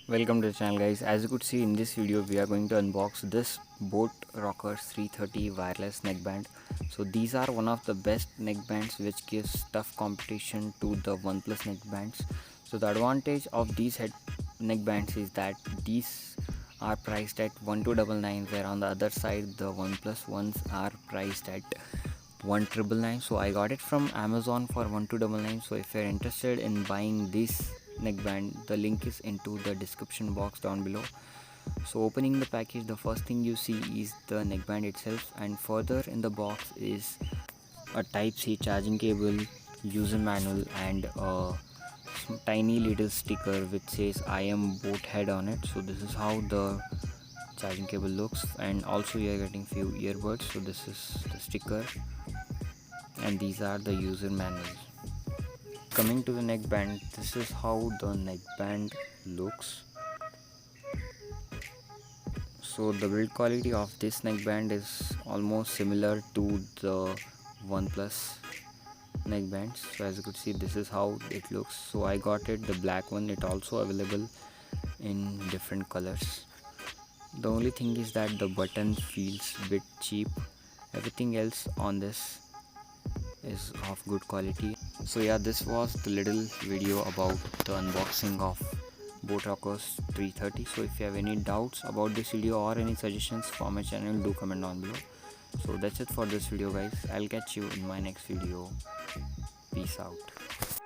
Welcome to the channel, guys. As you could see in this video, we are going to unbox this Boat rockerz 330 wireless neckband. So these are one of the best neckbands which gives tough competition to the OnePlus neckbands. So the advantage of these head neckbands is that these are priced at 1299, where on the other side the OnePlus ones are priced at 1999. So I got it from Amazon for 1299. So if you're interested in buying this neckband, the link is into the description box down below. So opening the package, the first thing you see is the neckband itself, and further in the box is a type C charging cable, user manual, and a tiny little sticker which says I am boat head on it. So this is how the charging cable looks, and also you are getting few earbuds. So this is the sticker, and these are the user manuals. Coming to the neckband, this is how the neckband looks. So the build quality of this neckband is almost similar to the OnePlus neckbands. So as you could see, this is how it looks. So I got it the black one. It also available in different colors. The only thing is that the button feels bit cheap. Everything else on this is of good quality. So yeah, this was the little video about the unboxing of Boat rockerz 330. So if you have any doubts about this video or any suggestions for my channel, do comment down below. So that's it for this video, guys. I'll catch you in my next video. Peace out.